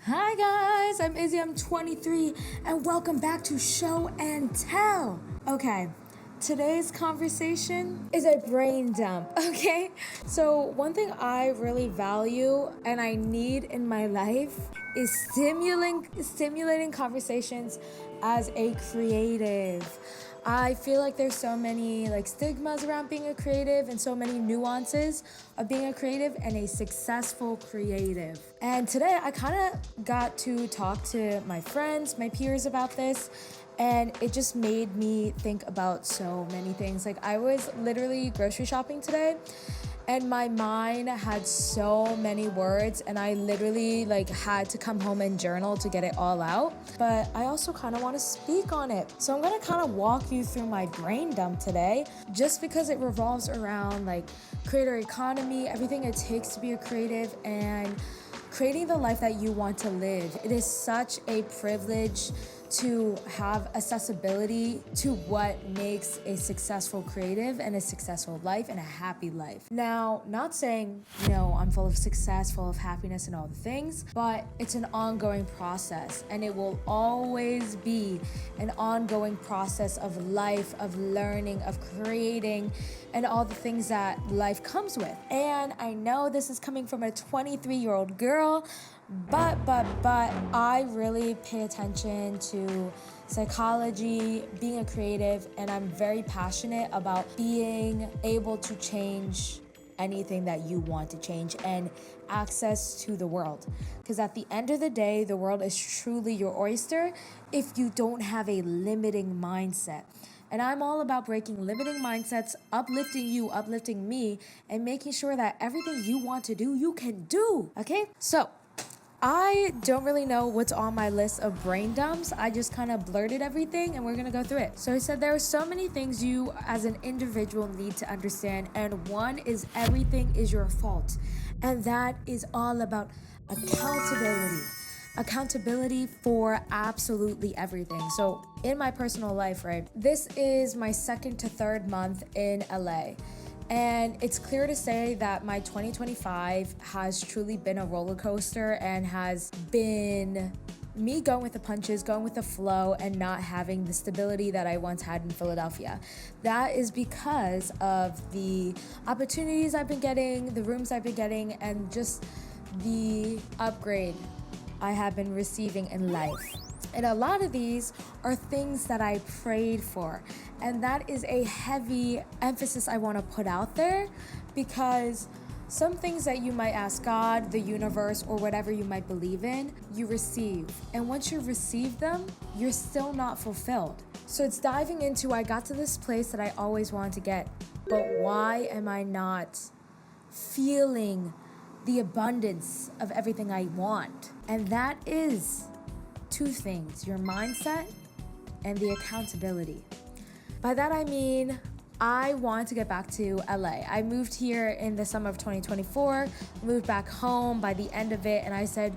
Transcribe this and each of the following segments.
Hi guys, I'm Izzy, I'm 23, and welcome back to Show and Tell. Okay, today's conversation is a brain dump, okay? So one thing I really value and I need in my life is stimulating conversations as a creative. I feel like there's so many stigmas around being a creative and so many nuances of being a creative and a successful creative. And today I kind of got to talk to my friends, my peers about this, and it just made me think about so many things. Like I was literally grocery shopping today and my mind had so many words and I literally had to come home and journal to get it all out. But I also kind of want to speak on it. So I'm going to kind of walk you through my brain dump today just because it revolves around creator economy, everything it takes to be a creative and creating the life that you want to live. It is such a privilege to have accessibility to what makes a successful creative and a successful life and a happy life. Now, not saying, I'm full of success, full of happiness and all the things, but it's an ongoing process and it will always be an ongoing process of life, of learning, of creating, and all the things that life comes with. And I know this is coming from a 23-year-old girl, but I really pay attention to psychology, being a creative, and I'm very passionate about being able to change anything that you want to change and access to the world. Because at the end of the day, the world is truly your oyster if you don't have a limiting mindset. And I'm all about breaking limiting mindsets, uplifting you, uplifting me, and making sure that everything you want to do, you can do, okay? So, I don't really know what's on my list of brain dumps. I just kind of blurted everything and we're going to go through it. So I said there are so many things you as an individual need to understand, and one is everything is your fault. And that is all about accountability. Accountability for absolutely everything. So in my personal life, right, this is my second to third month in LA. And it's clear to say that my 2025 has truly been a roller coaster and has been me going with the punches, going with the flow, and not having the stability that I once had in Philadelphia. That is because of the opportunities I've been getting, the rooms I've been getting, and just the upgrade I have been receiving in life. And a lot of these are things that I prayed for. And that is a heavy emphasis I want to put out there, because some things that you might ask God, the universe, or whatever you might believe in, you receive. And once you receive them, you're still not fulfilled. So it's diving into, I got to this place that I always wanted to get, but why am I not feeling the abundance of everything I want? And that is two things: your mindset and the accountability. By that I mean, I want to get back to LA. I moved here in the summer of 2024, moved back home by the end of it, and I said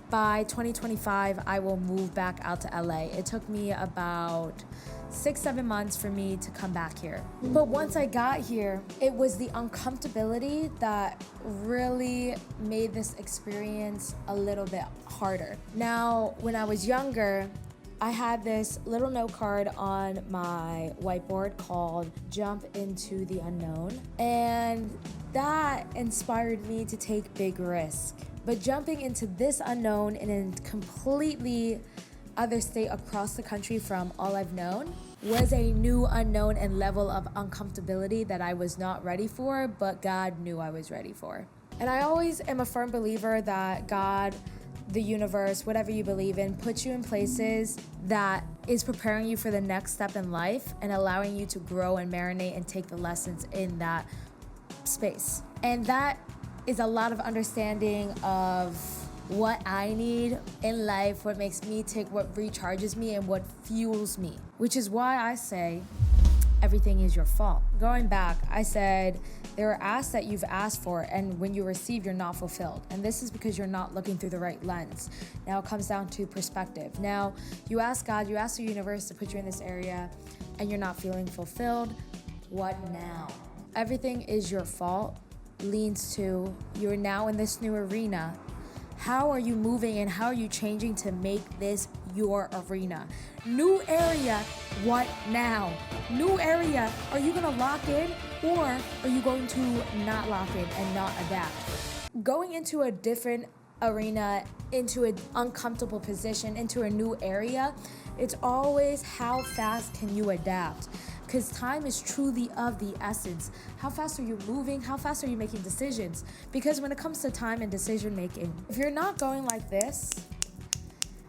by 2025 I will move back out to LA. It took me about 6-7 months for me to come back here. But once I got here, it was the uncomfortability that really made this experience a little bit harder. Now, when I was younger, I had this little note card on my whiteboard called Jump into the Unknown, and that inspired me to take big risks. But jumping into this unknown in a completely other state across the country from all I've known was a new unknown and level of uncomfortability that I was not ready for, but God knew I was ready for. And I always am a firm believer that God, the universe, whatever you believe in, puts you in places that is preparing you for the next step in life and allowing you to grow and marinate and take the lessons in that space. And that is a lot of understanding of what I need in life, what makes me tick, what recharges me, and what fuels me. Which is why I say everything is your fault. Going back, I said there are asks that you've asked for, and when you receive, you're not fulfilled. And this is because you're not looking through the right lens. Now it comes down to perspective. Now, you ask God, you ask the universe to put you in this area, and you're not feeling fulfilled. What now? Everything is your fault leans to you're now in this new arena. How are you moving and how are you changing to make this your arena? New area, what now? New area, are you gonna lock in or are you going to not lock in and not adapt? Going into a different arena, into an uncomfortable position, into a new area, it's always how fast can you adapt? Because time is truly of the essence. How fast are you moving? How fast are you making decisions? Because when it comes to time and decision making, if you're not going like this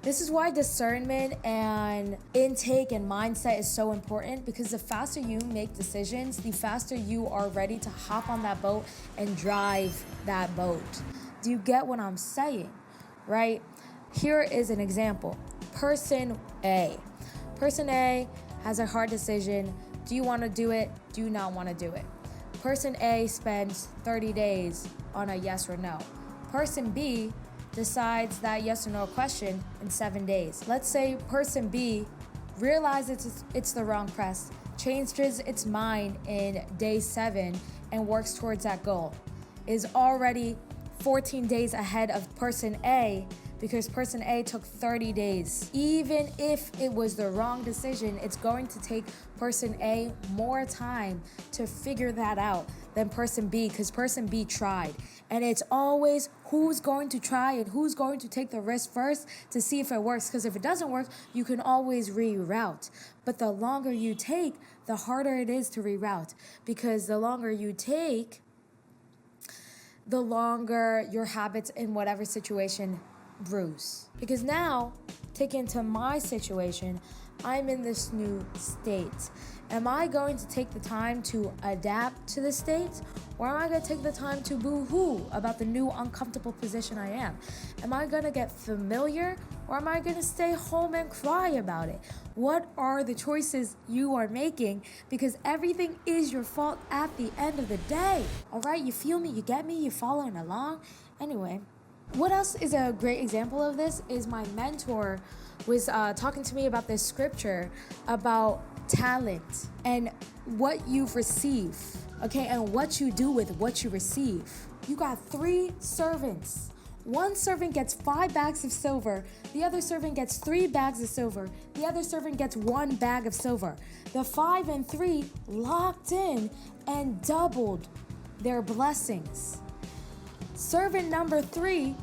is why discernment and intake and mindset is so important, because the faster you make decisions, the faster you are ready to hop on that boat and drive that boat. Do you get what I'm saying? Right? Here is an example. Person A. Person A has a hard decision. Do you want to do it? Do you not want to do it? Person A spends 30 days on a yes or no. Person B decides that yes or no question in 7 days. Let's say person B realizes it's the wrong press, changes its mind in day 7 and works towards that goal. Is already 14 days ahead of person A because person A took 30 days. Even if it was the wrong decision, it's going to take person A more time to figure that out than person B, because person B tried. And it's always who's going to try and who's going to take the risk first to see if it works. Because if it doesn't work, you can always reroute. But the longer you take, the harder it is to reroute. Because the longer you take, the longer your habits in whatever situation bruise. Because now, take into my situation, I'm in this new state. Am I going to take the time to adapt to the state? Or am I going to take the time to boo-hoo about the new uncomfortable position I am? Am I going to get familiar? Or am I going to stay home and cry about it? What are the choices you are making? Because everything is your fault at the end of the day. All right, you feel me? You get me? You following along? Anyway, what else is a great example of this is my mentor was talking to me about this scripture about talent and what you receive, okay, and what you do with what you receive. You got 3 servants. One servant gets 5 bags of silver. The other servant gets 3 bags of silver. The other servant gets 1 bag of silver. The 5 and 3 locked in and doubled their blessings. Servant number 3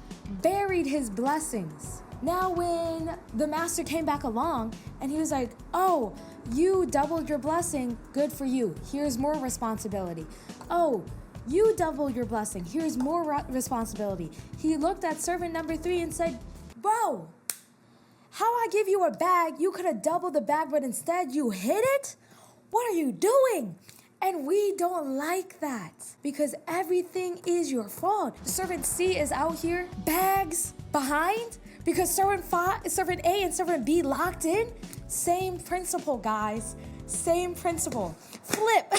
buried his blessings. Now when the master came back along and he was like, oh, you doubled your blessing, good for you. Here's more responsibility. Oh, you doubled your blessing, here's more responsibility. He looked at servant number 3 and said, bro, how I give you a bag, you could have doubled the bag, but instead you hid it? What are you doing? And we don't like that because everything is your fault. Servant C is out here, bags behind, because servant A and servant B locked in. Same principle, guys. Same principle. Flip.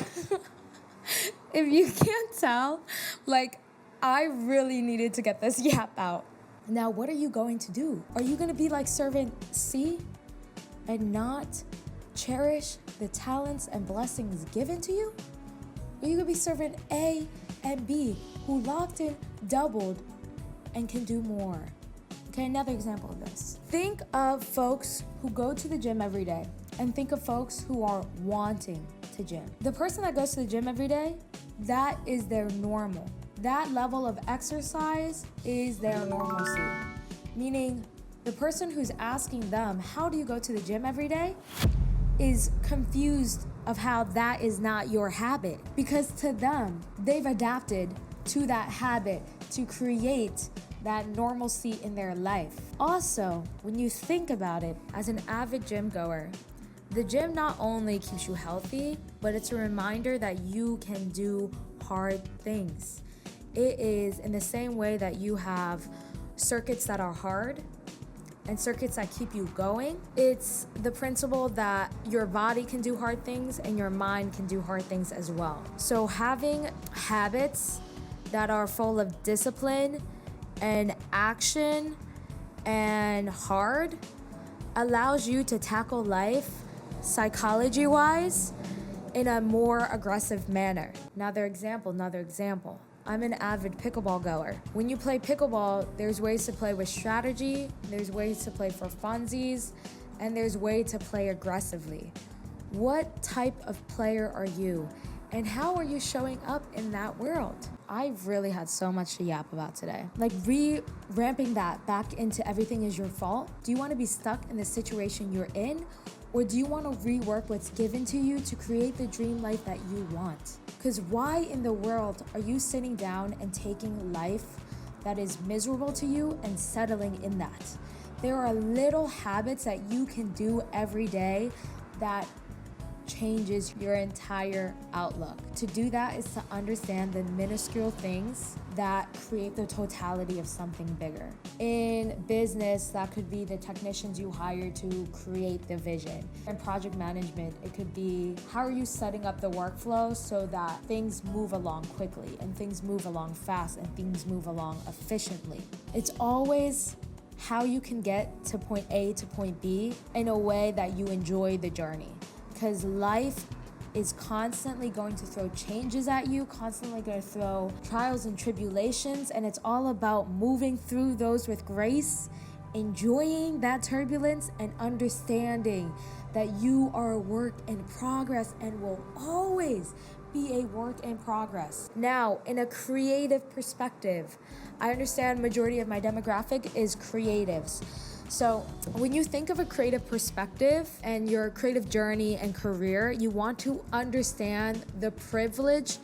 If you can't tell, I really needed to get this yap out. Now, what are you going to do? Are you going to be like servant C and not cherish the talents and blessings given to you? Or are you going to be servant A and B who locked in, doubled, and can do more? Okay, another example of this. Think of folks who go to the gym every day and think of folks who are wanting to gym. The person that goes to the gym every day, that is their normal. That level of exercise is their normalcy. Meaning, the person who's asking them, how do you go to the gym every day, is confused of how that is not your habit. Because to them, they've adapted to that habit to create that normalcy in their life. Also, when you think about it, as an avid gym goer, the gym not only keeps you healthy, but it's a reminder that you can do hard things. It is in the same way that you have circuits that are hard and circuits that keep you going. It's the principle that your body can do hard things and your mind can do hard things as well. So having habits that are full of discipline and action and hard allows you to tackle life psychology-wise in a more aggressive manner. Another example. I'm an avid pickleball goer. When you play pickleball, there's ways to play with strategy, there's ways to play for funsies, and there's ways to play aggressively. What type of player are you? And how are you showing up in that world? I really had so much to yap about today. Like ramping that back into everything is your fault. Do you want to be stuck in the situation you're in? Or do you want to rework what's given to you to create the dream life that you want? Because why in the world are you sitting down and taking life that is miserable to you and settling in that? There are little habits that you can do every day that changes your entire outlook. To do that is to understand the minuscule things that create the totality of something bigger. In business, that could be the technicians you hire to create the vision. In project management, it could be how are you setting up the workflow so that things move along quickly and things move along fast and things move along efficiently. It's always how you can get to point A to point B in a way that you enjoy the journey. Because life is constantly going to throw changes at you, constantly going to throw trials and tribulations, and it's all about moving through those with grace, enjoying that turbulence, and understanding that you are a work in progress and will always be a work in progress. Now, in a creative perspective, I understand majority of my demographic is creatives. So when you think of a creative perspective and your creative journey and career, you want to understand the privilege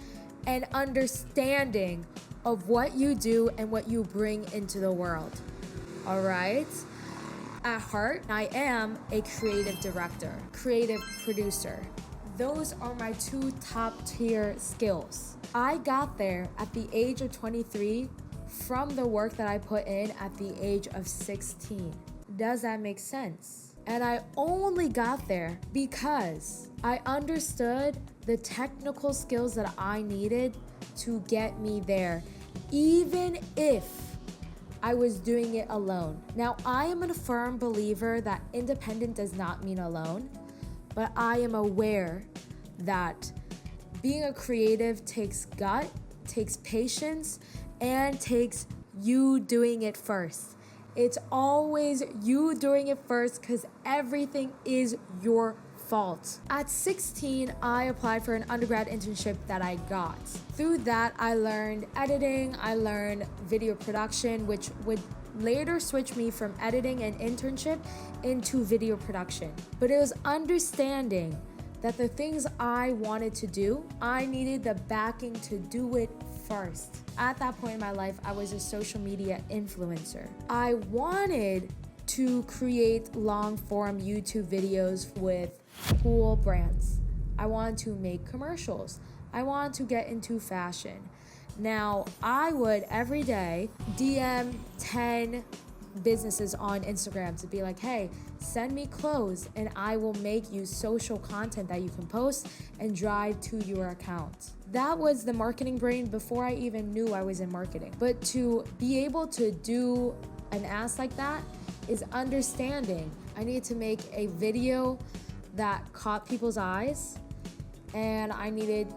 and understanding of what you do and what you bring into the world. All right? At heart, I am a creative director, creative producer. Those are my two top tier skills. I got there at the age of 23 from the work that I put in at the age of 16. Does that make sense? And I only got there because I understood the technical skills that I needed to get me there, even if I was doing it alone. Now, I am a firm believer that independent does not mean alone, but I am aware that being a creative takes gut, takes patience, and takes you doing it first. It's always you doing it first because everything is your fault. At 16, I applied for an undergrad internship that I got. Through that, I learned editing, I learned video production, which would later switch me from editing and internship into video production. But it was understanding that the things I wanted to do, I needed the backing to do it first. At that point in my life, I was a social media influencer. I wanted to create long form YouTube videos with cool brands. I wanted to make commercials. I wanted to get into fashion. Now, I would every day DM 10 businesses on Instagram to be like, hey, send me clothes and I will make you social content that you can post and drive to your account. That was the marketing brain before I even knew I was in marketing. But to be able to do an ask like that is understanding. I needed to make a video that caught people's eyes and I needed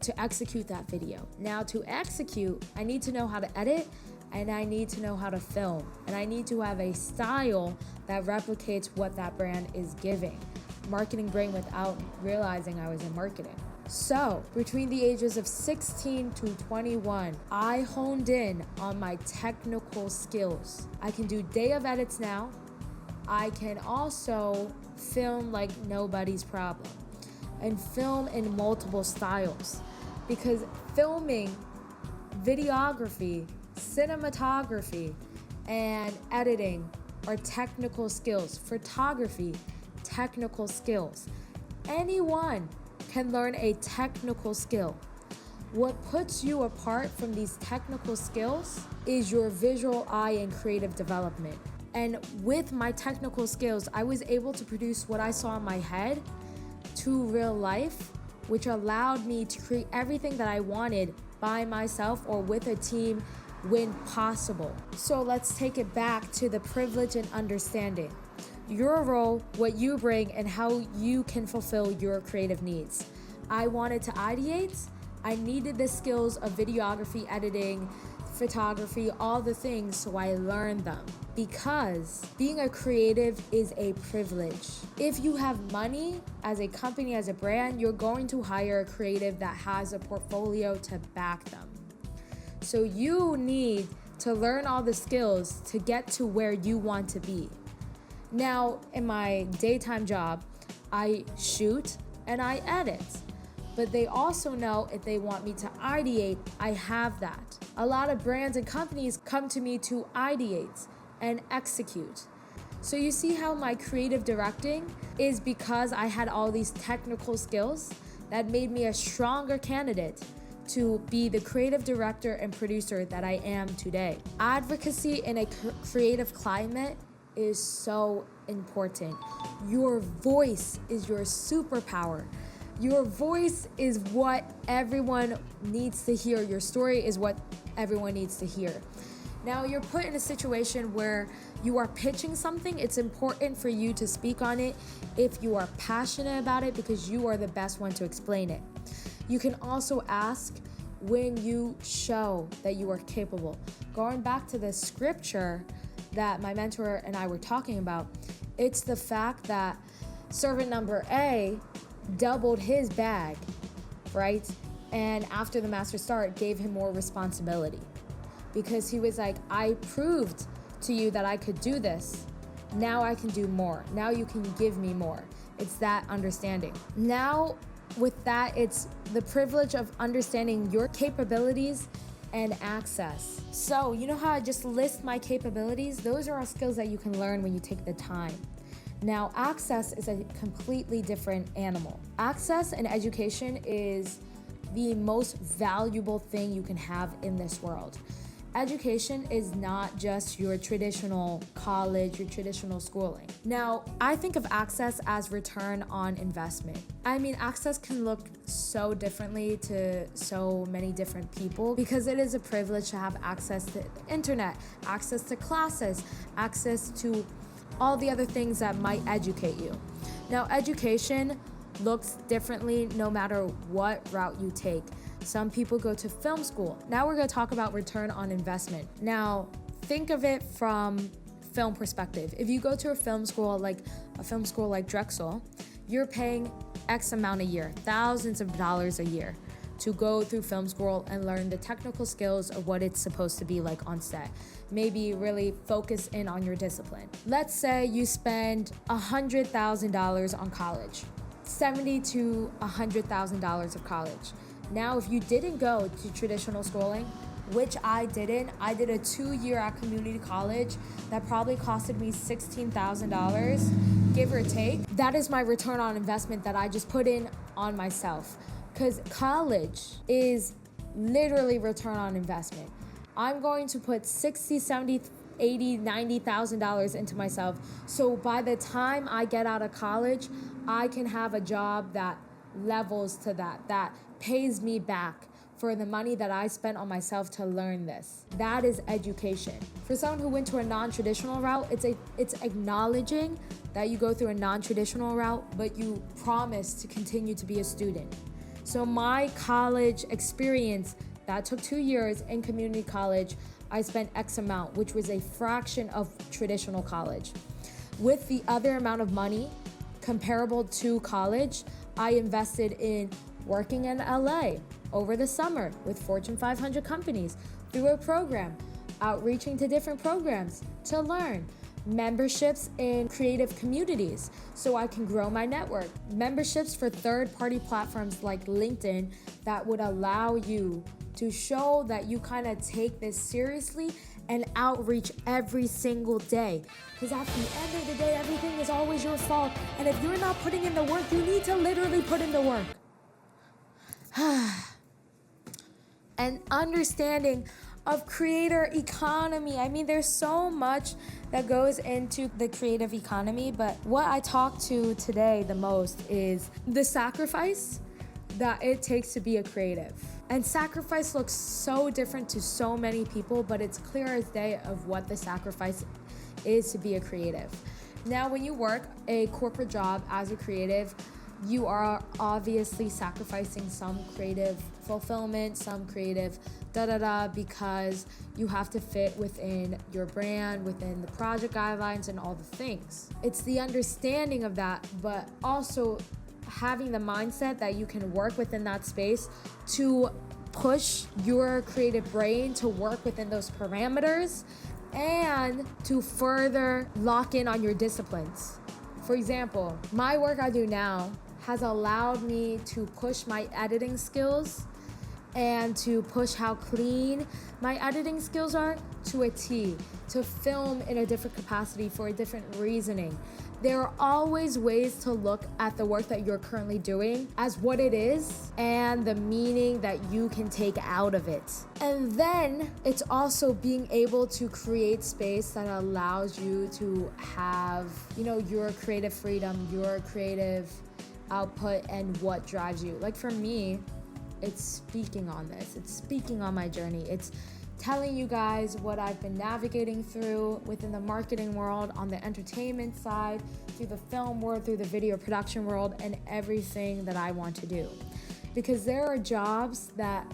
to execute that video. Now to execute, I need to know how to edit and I need to know how to film. And I need to have a style that replicates what that brand is giving. Marketing brain without realizing I was in marketing. So between the ages of 16 to 21, I honed in on my technical skills. I can do day of edits now. I can also film like nobody's problem and film in multiple styles because filming, videography, cinematography, and editing are technical skills. Photography, technical skills. Anyone can learn a technical skill. What puts you apart from these technical skills is your visual eye and creative development. And with my technical skills, I was able to produce what I saw in my head to real life, which allowed me to create everything that I wanted by myself or with a team when possible. So let's take it back to the privilege and understanding. Your role, what you bring, and how you can fulfill your creative needs. I wanted to ideate, I needed the skills of videography, editing, photography, all the things, so I learned them. Because being a creative is a privilege. If you have money as a company, as a brand, you're going to hire a creative that has a portfolio to back them. So you need to learn all the skills to get to where you want to be. Now, in my daytime job, I shoot and I edit. But they also know if they want me to ideate, I have that. A lot of brands and companies come to me to ideate and execute. So you see how my creative directing is because I had all these technical skills that made me a stronger candidate to be the creative director and producer that I am today. Advocacy in a creative climate is so important. Your voice is your superpower. Your voice is what everyone needs to hear. Your story is what everyone needs to hear. Now, you're put in a situation where you are pitching something. It's important for you to speak on it if you are passionate about it because you are the best one to explain it. You can also ask when you show that you are capable. Going back to the scripture that my mentor and I were talking about, it's the fact that servant number A doubled his bag, right? And after the master start, gave him more responsibility because he was like, I proved to you that I could do this. Now I can do more. Now you can give me more. It's that understanding. Now with that, it's the privilege of understanding your capabilities and access. So you know how I just list my capabilities? Those are all skills that you can learn when you take the time. Now, access is a completely different animal. Access and education is the most valuable thing you can have in this world. Education is not just your traditional college, your traditional schooling. Now, I think of access as return on investment. I mean, access can look so differently to so many different people because it is a privilege to have access to the internet, access to classes, access to all the other things that might educate you. Now, education looks differently no matter what route you take. Some people go to film school. Now we're going to talk about return on investment. Now, think of it from film perspective. If you go to a film school like Drexel, you're paying X amount a year, thousands of dollars a year to go through film school and learn the technical skills of what it's supposed to be like on set. Maybe really focus in on your discipline. Let's say you spend $100,000 on college, $70,000 to $100,000 of college. Now, if you didn't go to traditional schooling, which I didn't, I did a 2-year at community college that probably costed me $16,000, give or take. That is my return on investment that I just put in on myself. Because college is literally return on investment. I'm going to put $60,000, $70,000, $80,000, $90,000 into myself. So by the time I get out of college, I can have a job that levels to that pays me back for the money that I spent on myself to learn this. That is education. For someone who went to a non-traditional route, it's acknowledging that you go through a non-traditional route, but you promise to continue to be a student. So my college experience, that took 2 years in community college, I spent X amount, which was a fraction of traditional college. With the other amount of money comparable to college, I invested in working in LA over the summer with Fortune 500 companies through a program, outreaching to different programs to learn, memberships in creative communities so I can grow my network, memberships for third-party platforms like LinkedIn that would allow you to show that you kind of take this seriously and outreach every single day. Because at the end of the day, everything is always your fault. And if you're not putting in the work, you need to literally put in the work. And understanding of creator economy. I mean, there's so much that goes into the creative economy, but what I talk to today the most is the sacrifice that it takes to be a creative. And sacrifice looks so different to so many people, but it's clear as day of what the sacrifice is to be a creative. Now, when you work a corporate job as a creative, you are obviously sacrificing some creative fulfillment, some creative because you have to fit within your brand, within the project guidelines and all the things. It's the understanding of that, but also having the mindset that you can work within that space to push your creative brain to work within those parameters and to further lock in on your disciplines. For example, my work I do now has allowed me to push my editing skills and to push how clean my editing skills are to a T, to film in a different capacity for a different reasoning. There are always ways to look at the work that you're currently doing as what it is and the meaning that you can take out of it. And then it's also being able to create space that allows you to have, your creative freedom, your creative output and what drives you. Like for me, it's speaking on this. It's speaking on my journey. It's telling you guys what I've been navigating through within the marketing world, on the entertainment side, through the film world, through the video production world, and everything that I want to do. Because there are jobs that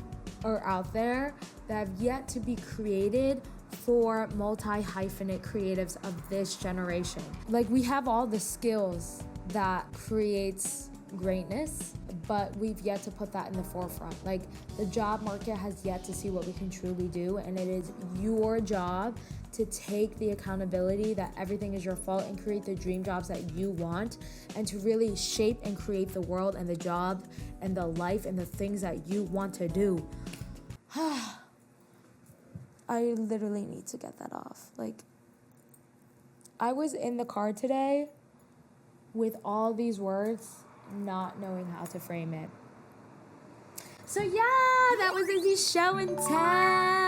are out there that have yet to be created for multi-hyphenate creatives of this generation. Like we have all the skills that creates greatness, but we've yet to put that in the forefront. Like the job market has yet to see what we can truly do, and it is your job to take the accountability that everything is your fault and create the dream jobs that you want, and to really shape and create the world and the job and the life and the things that you want to do. I literally need to get that off. Like, I was in the car today with all these words, not knowing how to frame it. So yeah, that was Izzy's show and tell.